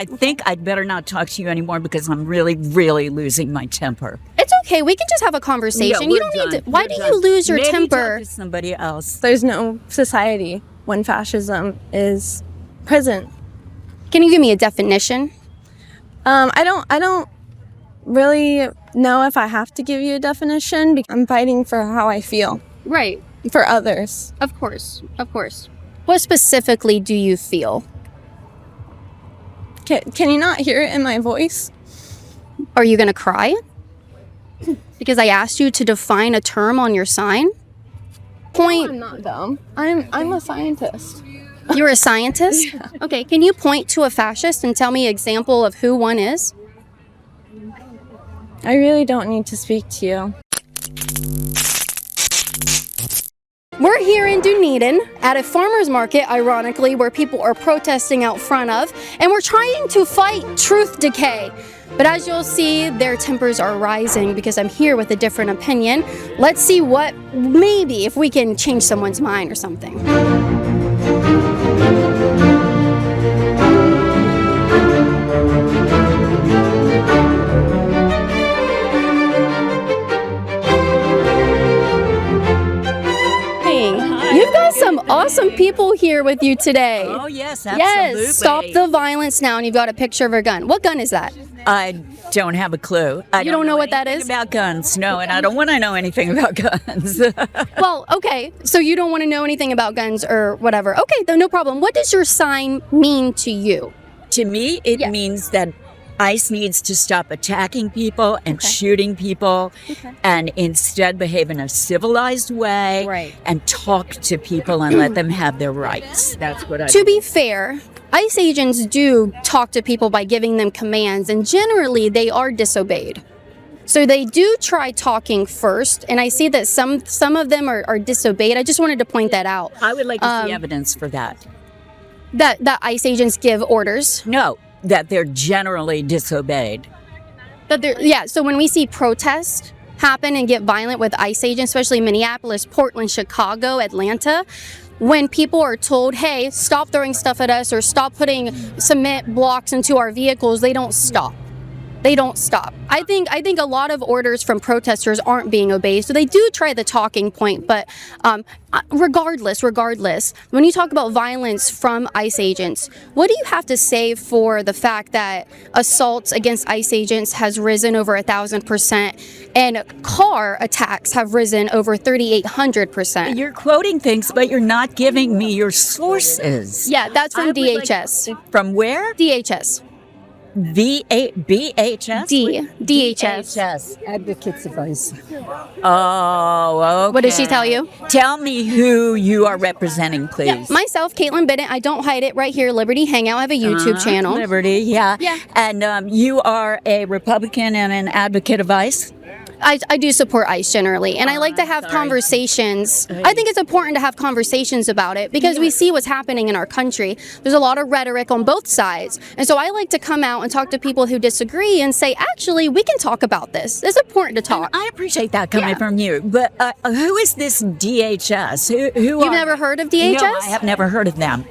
I think I'd better not talk to you anymore because I'm really, really losing my temper. It's okay. We can just have a conversation. Yeah, you don't need to. Why do you lose your Maybe temper? Talk to somebody else. There's no society when fascism is present. Can you give me a definition? I don't really know if I have to give you a definition because I'm fighting for how I feel. Right. For others. Of course. Of course. What specifically do you feel? Can you not hear it in my voice? Are you going to cry? Because I asked you to define a term on your sign? Point. I'm not dumb. I'm a scientist. You're a scientist? Yeah. Okay, can you point to a fascist and tell me an example of who one is? I really don't need to speak to you. We're here in Dunedin at a farmer's market, ironically, where people are protesting out front of, and we're trying to fight truth decay. But as you'll see, their tempers are rising because I'm here with a different opinion. Let's see what, maybe, if we can change someone's mind or something. You've got some awesome people here with you today. Oh, yes, absolutely. Yes, stop the violence now, and you've got a picture of a gun. What gun is that? I don't have a clue. You don't know what that is? About guns, no, and I don't want to know anything about guns. Well, okay, so you don't want to know anything about guns or whatever. Okay, then no problem. What does your sign mean to you? To me, it Yes. means that ICE needs to stop attacking people and shooting people and instead behave in a civilized way Right. and talk to people and let them have their rights. That's what I To be fair, ICE agents do talk to people by giving them commands, and generally they are disobeyed. So they do try talking first, and I see that some of them are disobeyed. I just wanted to point that out. I would like to see evidence for that. That ICE agents give orders. No, that they're generally disobeyed. So when we see protests happen and get violent with ICE agents, especially Minneapolis, Portland, Chicago, Atlanta, when people are told, hey, stop throwing stuff at us or stop putting cement blocks into our vehicles, they don't stop. They don't stop. I think a lot of orders from protesters aren't being obeyed, so they do try the talking point. But regardless, when you talk about violence from ICE agents, what do you have to say for the fact that assaults against ICE agents has risen over 1,000% and car attacks have risen over 3,800%? You're quoting things, but you're not giving me your sources. Yeah, that's from DHS. From where? DHS. BHS? DHS. Advocates advice. Oh, okay. What did she tell you? Tell me who you are representing, please. Yeah, myself, Kaitlin Bennett. I don't hide it right here. Liberty Hangout. I have a YouTube channel. Liberty, yeah. Yeah. And you are a Republican and an advocate of ICE? I do support ICE generally, and I like to have conversations. I think it's important to have conversations about it because we see what's happening in our country. There's a lot of rhetoric on both sides, and so I like to come out and talk to people who disagree and say, actually, we can talk about this. It's important to talk. I appreciate that coming from you, but who is this DHS? Who You've never heard of DHS? No, I have never heard of them.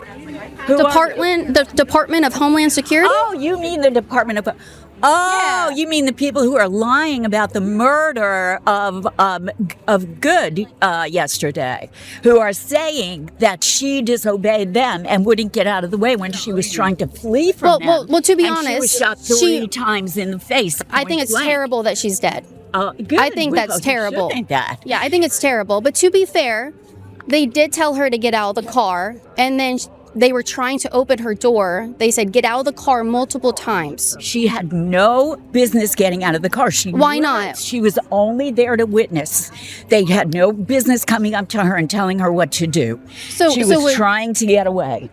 The Department of Homeland Security? Oh, you mean the Department of... Oh, you mean the people who are lying about the murder of Good yesterday, who are saying that she disobeyed them and wouldn't get out of the way when she was trying to flee from them. Well, to be and honest, she was shot three times in the face. I think it's terrible that she's dead. Good. I think that's terrible. You should think that. Yeah, I think it's terrible. But to be fair, they did tell her to get out of the car, and then they were trying to open her door. They said, get out of the car multiple times. She had no business getting out of the car. Why not? She was only there to witness. They had no business coming up to her and telling her what to do. She was trying to get away.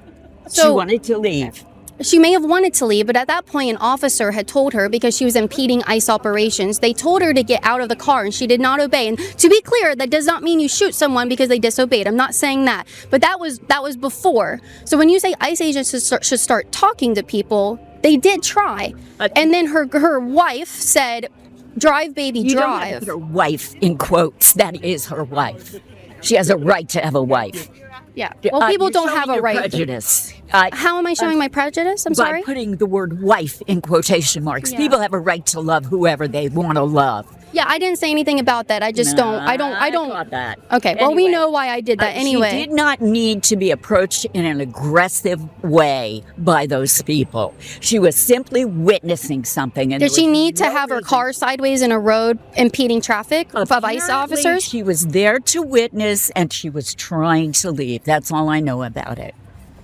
She wanted to leave. She may have wanted to leave, but at that point, an officer had told her, because she was impeding ICE operations, they told her to get out of the car, and she did not obey. And to be clear, that does not mean you shoot someone because they disobeyed. I'm not saying that. But that was before. So when you say ICE agents should start talking to people, they did try. And then her wife said, drive, baby, You drive. don't have her wife in quotes. That is her wife. She has a right to have a wife. Yeah. Well, people You're don't showing have a your right. prejudice. How am I showing my prejudice? I'm By sorry. putting the word wife in quotation marks. People have a right to love whoever they want to love. Yeah, I didn't say anything about that. I just don't. I don't. caught that. Okay. Well, we Anyway, know why I did that anyway. She did not need to be approached in an aggressive way by those people. She was simply witnessing something. And Did she need to no have her reason- car sideways in a road impeding traffic of ICE Apparently, officers? She was there to witness and she was trying to leave. That's all I know about it.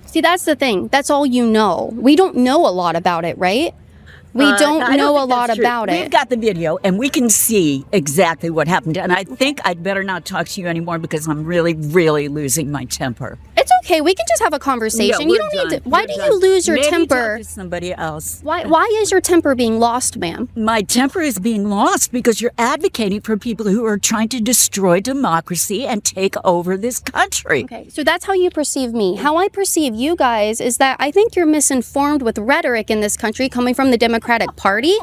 See, that's the thing. That's all you know. We don't know a lot about it, right? We don't I know a think lot that's true. about it. We've got the video and we can see exactly what happened. And I think I'd better not talk to you anymore because I'm really, really losing my temper. It's okay. We can just have a conversation. No, You we're don't need done. to. Why We're do done. you lose your Maybe temper? talk to somebody else. Why is your temper being lost, ma'am? My temper is being lost because you're advocating for people who are trying to destroy democracy and take over this country. Okay, so that's how you perceive me. How I perceive you guys is that I think you're misinformed with rhetoric in this country coming from the Democratic Party,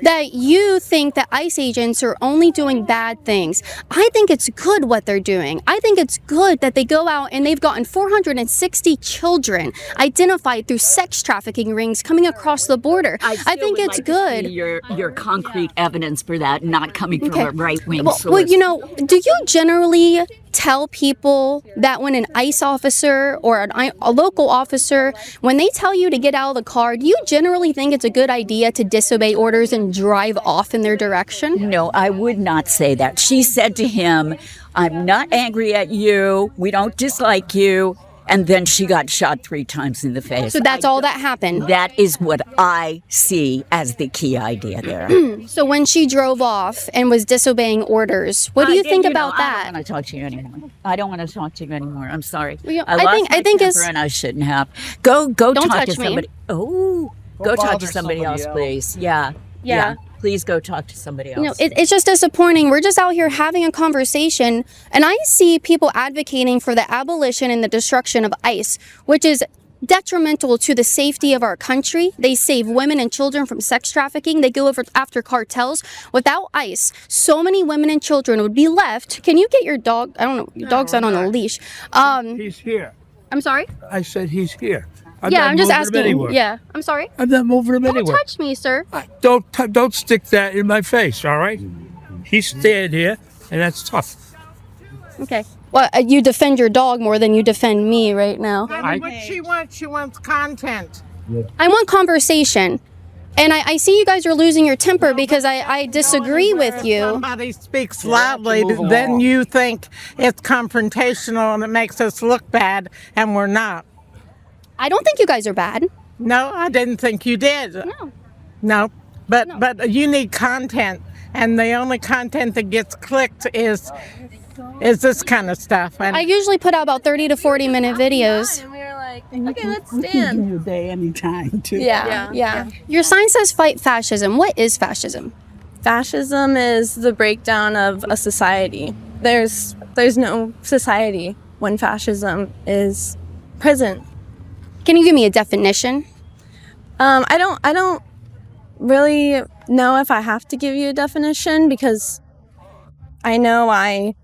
that you think that ICE agents are only doing bad things. I think it's good what they're doing. I think it's good that they go out and they've gotten 460 children identified through sex trafficking rings coming across the border. I still think would it's like to good. see your concrete evidence for that, not coming from a right-wing Well, source. you know, do you generally tell people that when an ICE officer or a local officer, when they tell you to get out of the car, do you generally think it's a good idea to disobey orders and drive off in their direction? No, I would not say that. She said to him, I'm not angry at you. We don't dislike you. And then she got shot 3 times in the face. So that's all that happened. That is what I see as the key idea there. So when she drove off and was disobeying orders, what do you think about I that? don't want to talk to you anymore. I don't want to talk to you anymore. I'm sorry. Well, I lost think my temper it's- and I shouldn't have. Go talk touch to me. somebody. Oh, go talk bother to somebody somebody else, else. please. Yeah. Yeah. Please go talk to somebody else. You know, it's just disappointing. We're just out here having a conversation, and I see people advocating for the abolition and the destruction of ICE, which is detrimental to the safety of our country. They save women and children from sex trafficking. They go over after cartels. Without ICE, so many women and children would be left. Can you get your dog? I don't know. Your dog's not on a leash. He's here. I'm sorry. I said he's here. I'm Yeah, not I'm just moving him asking. anywhere. Yeah, I'm sorry. I'm not moving him Don't anywhere. touch me, sir. Don't stick that in my face, all right? He's staying here, and that's tough. Okay. Well, you defend your dog more than you defend me right now. What she wants? She wants content. I want conversation. And I see you guys are losing your temper because I disagree with you. Somebody speaks loudly, then you think it's confrontational and it makes us look bad, and we're not. I don't think you guys are bad. No, I didn't think you did. No, but you need content, and the only content that gets clicked is this kind of stuff. And I usually put out about 30 to 40 minute videos. And we were like, okay, let's stand. Your day anytime, too. Yeah. Your sign says fight fascism. What is fascism? Fascism is the breakdown of a society. There's no society when fascism is present. Can you give me a definition? I don't really know if I have to give you a definition because I know I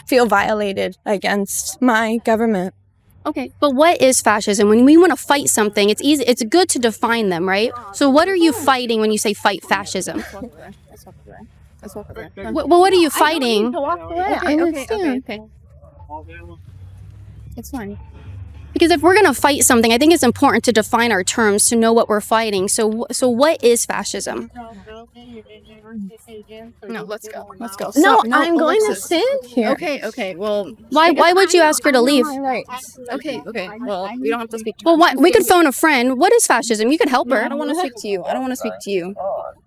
feel violated against my government. Okay, but what is fascism? When we want to fight something, it's easy. It's good to define them, right? So what are you fighting when you say fight fascism? What are you fighting? Okay. It's fine. Because if we're going to fight something, I think it's important to define our terms to know what we're fighting. So what is fascism? No, let's go. Let's go. No, Stop. I'm going to Alexis. stand here. Okay. Well, Why would you ask her to leave? okay. Well, we don't have to speak to Well, what, we could phone a friend. What is fascism? You could help her. I don't want to speak to you. I don't want to speak to you.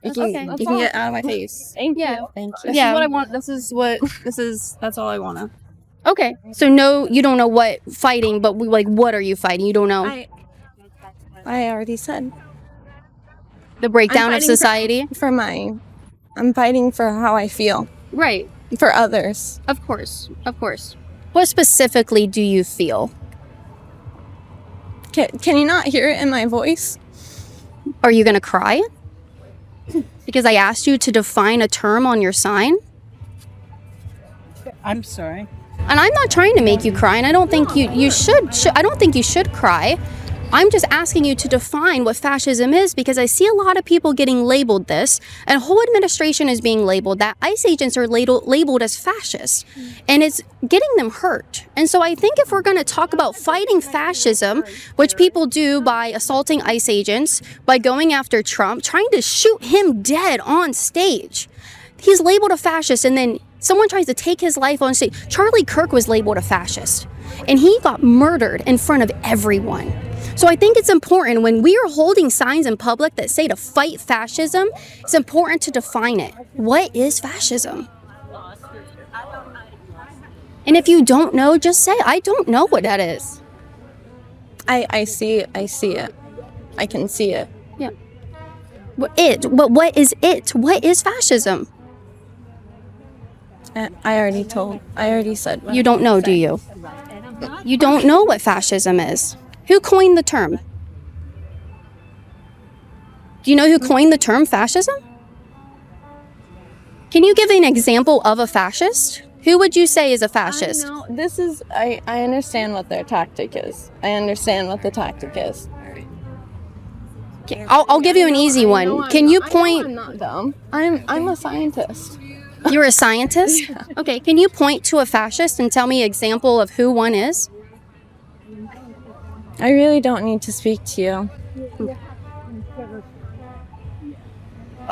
You can get out of my face. Thank you. Yeah. Thank you. This Yeah. is what I want. This is, that's all I want to. Okay. So no, you don't know what fighting, but what are you fighting? You don't know. I already said. The breakdown I'm of fighting for- society? I'm fighting for how I feel. Right. For others. Of course. What specifically do you feel? Can you not hear it in my voice? Are you going to cry? Because I asked you to define a term on your sign? I'm sorry. And I'm not trying to make you cry, and I don't think you should. I don't think you should cry. I'm just asking you to define what fascism is, because I see a lot of people getting labeled this, and a whole administration is being labeled that ICE agents are labeled as fascist, and it's getting them hurt. And so I think if we're going to talk about fighting fascism, which people do by assaulting ICE agents, by going after Trump, trying to shoot him dead on stage, he's labeled a fascist, and then someone tries to take his life on stage. Charlie Kirk was labeled a fascist, and he got murdered in front of everyone. So I think it's important when we are holding signs in public that say to fight fascism, it's important to define it. What is fascism? And if you don't know, just say, I don't know what that is. I see it. I can see it. Yeah. But what is it? What is fascism? I already said what You don't I know, said. do you? You don't know what fascism is. Who coined the term? Do you know who coined the term fascism? Can you give an example of a fascist? Who would you say is a fascist? No, this is, I understand what their tactic is. I understand what the tactic is. I'll give you an easy one. Can you point? I'm not dumb. I'm a scientist. You're a scientist? Yeah. Okay, can you point to a fascist and tell me an example of who one is? I really don't need to speak to you.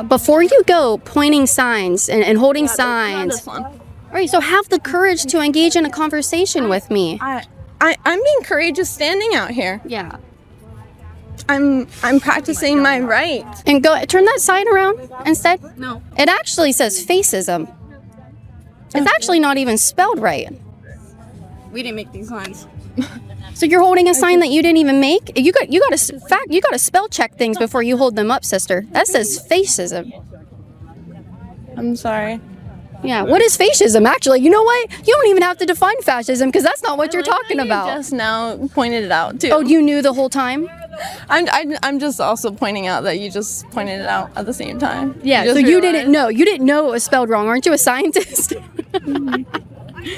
Before you go pointing signs and holding signs, This one. all right, so have the courage to engage in a conversation with me. I'm being courageous standing out here. Yeah. I'm practicing my right. And go turn that sign around instead. No. It actually says fascism. It's actually not even spelled right. We didn't make these lines. So you're holding a sign that you didn't even make? You got to spell check things before you hold them up, sister. That says fascism. I'm sorry. Yeah, what is fascism actually? You know what? You don't even have to define fascism because that's not what you're talking about. Just now pointed it out too. Oh, you knew the whole time? I'm just also pointing out that you just pointed it out at the same time. Yeah, so you didn't know. You didn't know it was spelled wrong. Aren't you a scientist?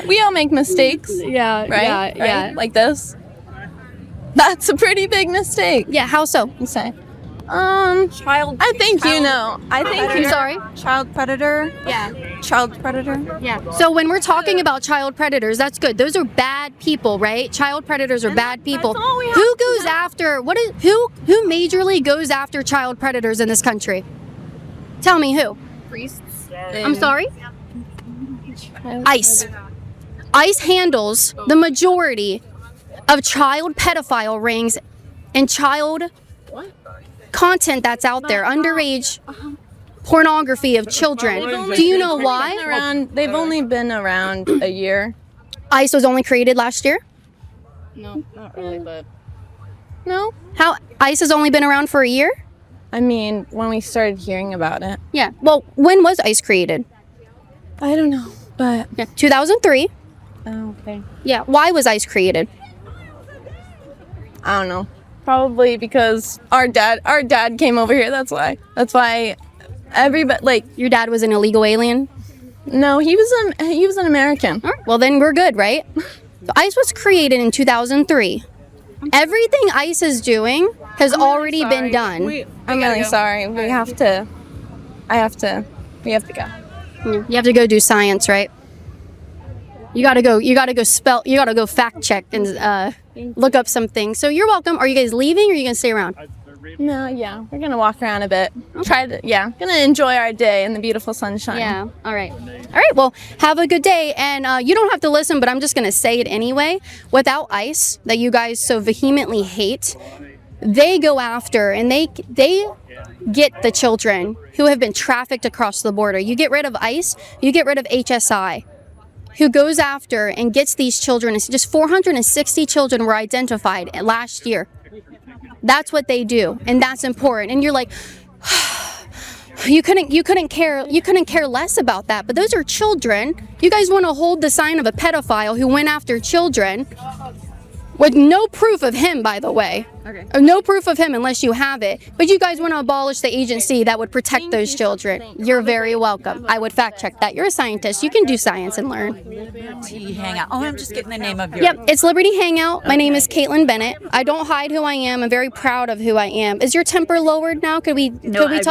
We all make mistakes. Yeah, Right? Right? Like this. That's a pretty big mistake. Yeah, how so? You say. I think you know. I think I'm sorry? Child predator. Yeah. Child predator. Yeah. So when we're talking about child predators, that's good. Those are bad people, right? Child predators are bad people. all we have Who goes after who majorly goes after child predators in this country? Tell me who. Priests. I'm sorry? ICE. ICE handles the majority of child pedophile rings and child content that's out there, underage pornography of children. Do you know why? They've only been around a year. ICE was only created last year? No, not really, but No? How ICE has only been around for a year? I mean, when we started hearing about it. Yeah. Well, when was ICE created? I don't know, but... Yeah. 2003. Oh, okay. Yeah. Why was ICE created? I don't know. Probably because our dad came over here. That's why everybody, like, Your dad was an illegal alien? no, he was an American. All right. Well, then we're good, right? So ICE was created in 2003. Everything ICE is doing has already been done. I'm really sorry. We have to go. You have to go do science, right? You gotta go fact check and look up some things. So you're welcome. Are you guys leaving or are you gonna stay around? No, yeah, we're gonna walk around a bit. Gonna enjoy our day in the beautiful sunshine. Yeah. All right. Well, have a good day. And you don't have to listen, but I'm just gonna say it anyway. Without ICE, that you guys so vehemently hate, they go after and they get the children who have been trafficked across the border. You get rid of ICE, you get rid of HSI, who goes after and gets these children. It's just 460 children were identified last year. That's what they do, and that's important. And you're like, you couldn't care less about that. But those are children. You guys want to hold the sign of a pedophile who went after children with no proof of him, by the way. Okay. No proof of him unless you have it. But you guys want to abolish the agency that would protect those children. You're very welcome. I would fact check that. You're a scientist. You can do science and learn. Hangout. Oh, I'm just getting the name of your. Yep, it's Liberty Hangout. My name is Kaitlin Bennett. I don't hide who I am. I'm very proud of who I am. Is your temper lowered now? Could we talk I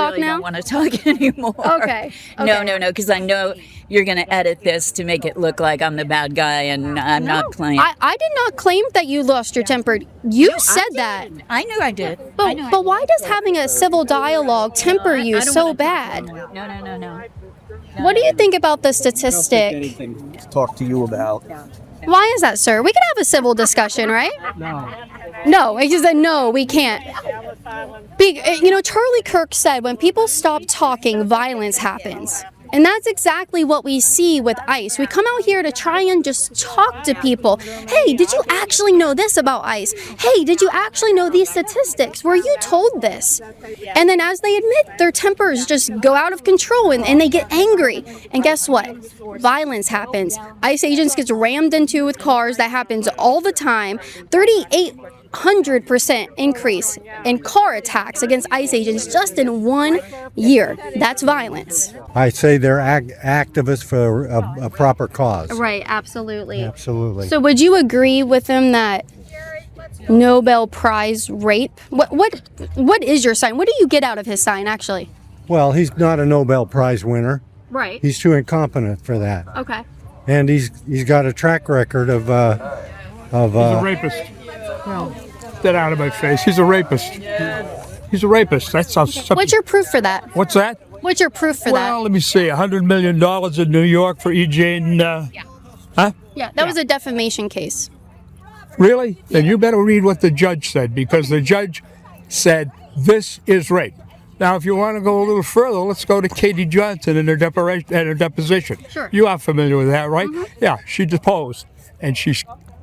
really now? don't want to talk anymore. Okay. No, because I know you're going to edit this to make it look like I'm the bad guy, and I'm not playing. I did not claim that you lost your temper. You said that. I knew I did. But why does having a civil dialogue temper you so bad? No. What do you think about the statistic? Anything to talk to you about. Why is that, sir? We can have a civil discussion, right? No, he said no, we can't. Charlie Kirk said when people stop talking, violence happens. And that's exactly what we see with ICE. We come out here to try and just talk to people. Hey, did you actually know this about ICE? Hey, did you actually know these statistics? Were you told this? And then as they admit, their tempers just go out of control and they get angry. And guess what? Violence happens. ICE agents get rammed into with cars. That happens all the time. 3,800% increase in car attacks against ICE agents just in 1 year. That's violence. I say they're activists for a proper cause. Right, absolutely. Absolutely. So would you agree with him that Nobel Prize rape? What is your sign? What do you get out of his sign, actually? Well, he's not a Nobel Prize winner. Right. He's too incompetent for that. Okay. And he's got a track record of He's a rapist. Get out of my face. He's a rapist. He's a rapist. That's how. What's your proof for that? What's that? What's your proof for that? Well, let me see. $100 million in New York for E.J. Huh? Yeah, that was a defamation case. Really? Then you better read what the judge said, because the judge said this is rape. Now, if you want to go a little further, let's go to Katie Johnson and her deposition. Sure. You are familiar with that, right? Yeah, she deposed, and she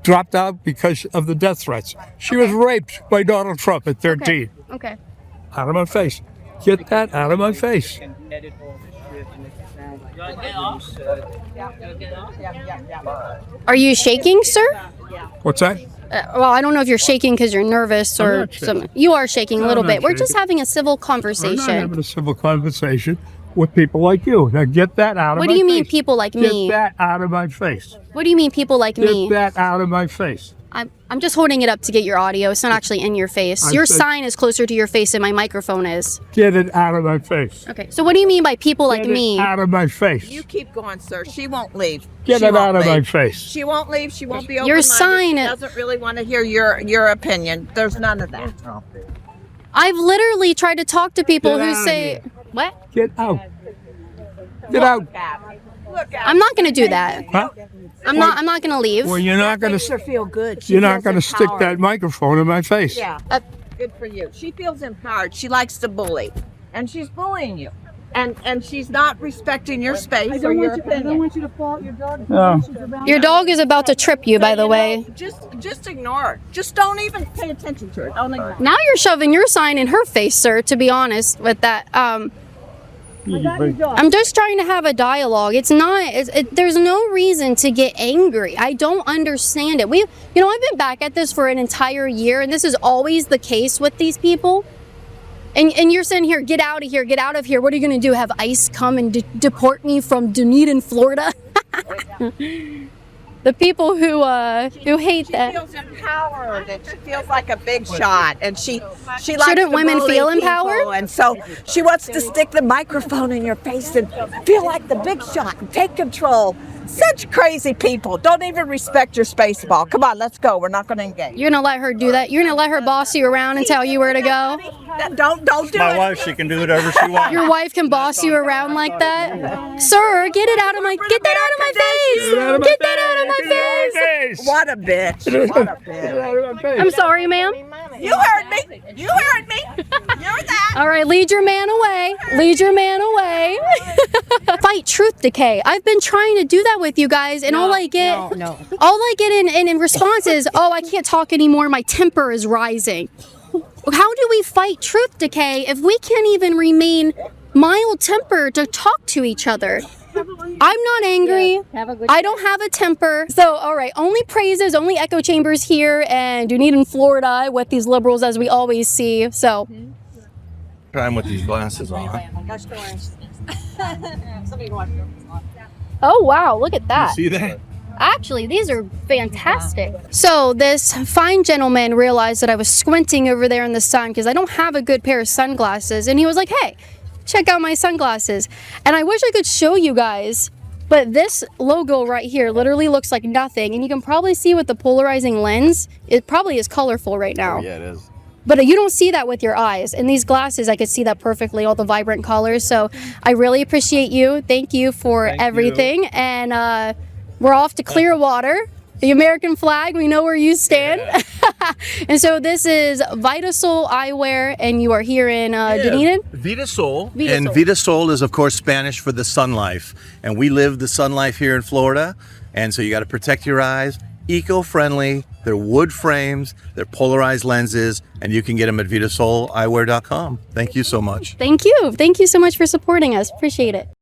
dropped out because of the death threats. She was raped by Donald Trump at 13. Okay. Out of my face. Get that out of my face. Are you shaking, sir? What's that? Well, I don't know if you're shaking because you're nervous or not shaking. something. You are shaking a No, little I'm bit. not We're just shaking. having a civil I'm not conversation. having a civil conversation with people like you. Now get that out of my face. What do you mean people like me? Get that out of my face. What do you mean people like me? Get that out of my face. I'm just holding it up to get your audio. It's not actually in your face. I Your said- sign is closer to your face than my microphone is. Get it out of my face. Okay. So what do you mean by people like Get me? it out of my face. You keep going, sir. She won't leave. Get She it won't out of my leave. face. She won't leave. She won't be Your open-minded. sign- She doesn't really want to hear your opinion. There's none of that. I've literally tried to talk to people Get who out of say, here. what? Get out. Get out. I'm not going to do that. Huh? I'm not going to leave. Well, you're not gonna. Makes her feel good. She You're not feels gonna stick empowered. that microphone in my face. Yeah. Good for you. She feels empowered. She likes to bully, and she's bullying you, and she's not respecting your space or your opinion. I don't want you to fault your dog. No. Your dog is about to trip you, by the way. Just ignore her. Just don't even pay attention to her. Don't ignore her. Now you're shoving your sign in her face, sir, to be honest with that. I'm just trying to have a dialogue. It's not, there's no reason to get angry. I don't understand it. I've been back at this for an entire year, and this is always the case with these people. And you're saying here, get out of here, get out of here. What are you going to do? Have ICE come and deport me from Dunedin, Florida? The people who hate that. She feels empowered, and she feels like a big shot, and she likes Shouldn't to women bully feel people, empowered? and so she wants to stick the microphone in your face and feel like the big shot and take control. Such crazy people. Don't even respect your space ball. Come on, let's go. We're not going to engage. You're going to let her do that? You're going to let her boss you around and tell you where to go? Don't do My it. wife, she can do whatever she wants. Your wife can boss you around like that? Sir, get that out of my face! Get that out of my face! What a bitch. What a bitch. I'm sorry, ma'am. You heard me. You heard me. You're that. All right, lead your man away. Lead your man away. Fight truth decay. I've been trying to do that with you guys, and all I get in response is, oh, I can't talk anymore. My temper is rising. How do we fight truth decay if we can't even remain mild tempered to talk to each other? I'm not angry. I don't have a temper. So, all right, only praises, only echo chambers here and Dunedin, Florida with these liberals as we always see. So, Try them with these glasses on. oh wow, look at that. See that? Actually, these are fantastic. So this fine gentleman realized that I was squinting over there in the sun because I don't have a good pair of sunglasses. And he was like, hey, check out my sunglasses. And I wish I could show you guys, but this logo right here literally looks like nothing. And you can probably see with the polarizing lens, it probably is colorful right now. Oh, yeah, it is. But you don't see that with your eyes. In these glasses, I could see that perfectly, all the vibrant colors. So I really appreciate you. Thank you for everything. And we're off to Clearwater. The American flag, we know where you stand. Yeah. And so this is Vitasol Eyewear, and you are here in Dunedin? Vitasol. Vitasol. And Vitasol is, of course, Spanish for the sun life. And we live the sun life here in Florida. And so you got to protect your eyes. Eco-friendly. They're wood frames. They're polarized lenses. And you can get them at VitasolEyewear.com. Thank you so much. Thank you. Thank you so much for supporting us. Appreciate it.